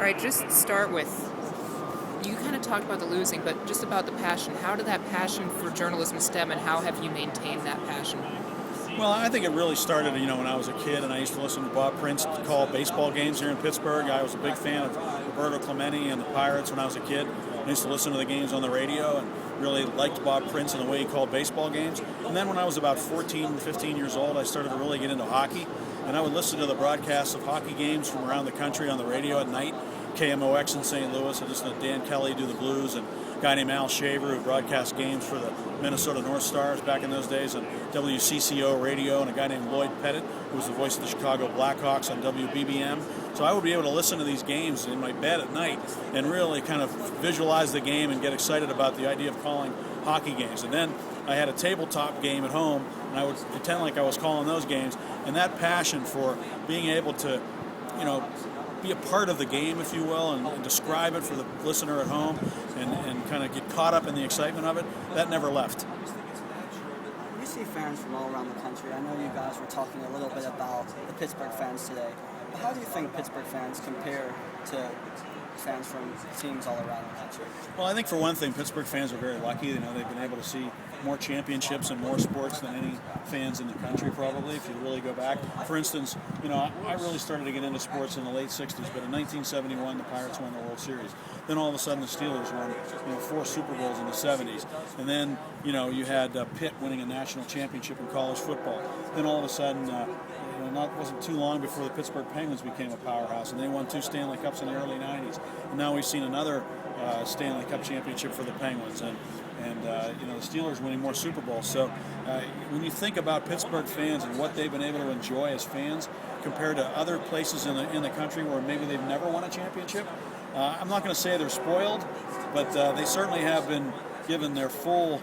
All right, just start with, you kind of talked about the losing, but just about the passion. How did that passion for journalism stem, and how have you maintained that passion? Well, I think it really started, when I was a kid and I used to listen to Bob Prince call baseball games here in Pittsburgh. I was a big fan of Roberto Clemente and the Pirates when I was a kid. I used to listen to the games on the radio and really liked Bob Prince and the way he called baseball games. And then when I was about 14, 15 years old, I started to really get into hockey. And I would listen to the broadcasts of hockey games from around the country on the radio at night. KMOX in St. Louis. I listened to Dan Kelly do the Blues, and a guy named Al Shaver who broadcast games for the Minnesota North Stars back in those days on WCCO radio, and a guy named Lloyd Pettit who was the voice of the Chicago Blackhawks on WBBM. So I would be able to listen to these games in my bed at night and really kind of visualize the game and get excited about the idea of calling hockey games. And then I had a tabletop game at home, and I would pretend like I was calling those games. And that passion for being able to, be a part of the game, if you will, and describe it for the listener at home and kind of get caught up in the excitement of it, that never left. You see fans from all around the country. I know you guys were talking a little bit about the Pittsburgh fans today. But how do you think Pittsburgh fans compare to fans from teams all around the country? Well, I think for one thing, Pittsburgh fans are very lucky. They've been able to see more championships and more sports than any fans in the country, probably, if you really go back. For instance, I really started to get into sports in the late 60s, but in 1971, the Pirates won the World Series. Then all of a sudden, the Steelers won 4 Super Bowls in the 70s. And then, you had Pitt winning a national championship in college football. Then all of a sudden, wasn't too long before the Pittsburgh Penguins became a powerhouse, and they won 2 Stanley Cups in the early 90s. And now we've seen another Stanley Cup championship for the Penguins, and the Steelers winning more Super Bowls. So when you think about Pittsburgh fans and what they've been able to enjoy as fans compared to other places in the country where maybe they've never won a championship, I'm not going to say they're spoiled, but they certainly have been given their full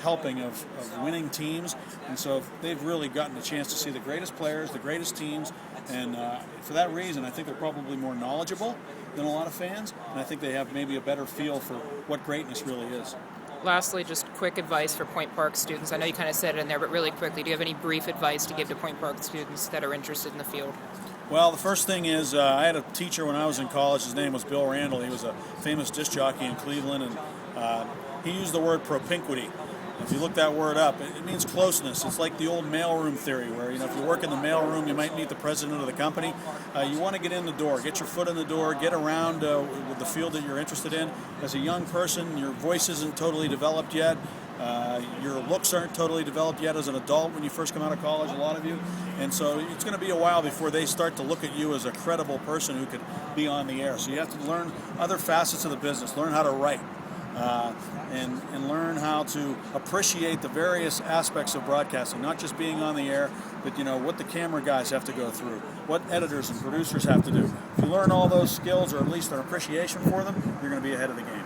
helping of winning teams, and so they've really gotten a chance to see the greatest players, the greatest teams, and for that reason, I think they're probably more knowledgeable than a lot of fans, and I think they have maybe a better feel for what greatness really is. Lastly, just quick advice for Point Park students. I know you kind of said it in there, but really quickly, do you have any brief advice to give to Point Park students that are interested in the field? Well, the first thing is I had a teacher when I was in college. His name was Bill Randall. He was a famous disc jockey in Cleveland, and he used the word propinquity. If you look that word up, it means closeness. It's like the old mailroom theory where, if you work in the mailroom, you might meet the president of the company. You want to get in the door, get your foot in the door, get around with the field that you're interested in. As a young person, your voice isn't totally developed yet. Your looks aren't totally developed yet as an adult when you first come out of college, a lot of you. And so it's going to be a while before they start to look at you as a credible person who could be on the air. So you have to learn other facets of the business, learn how to write. And learn how to appreciate the various aspects of broadcasting, not just being on the air, but what the camera guys have to go through, what editors and producers have to do. If you learn all those skills, or at least an appreciation for them, you're going to be ahead of the game.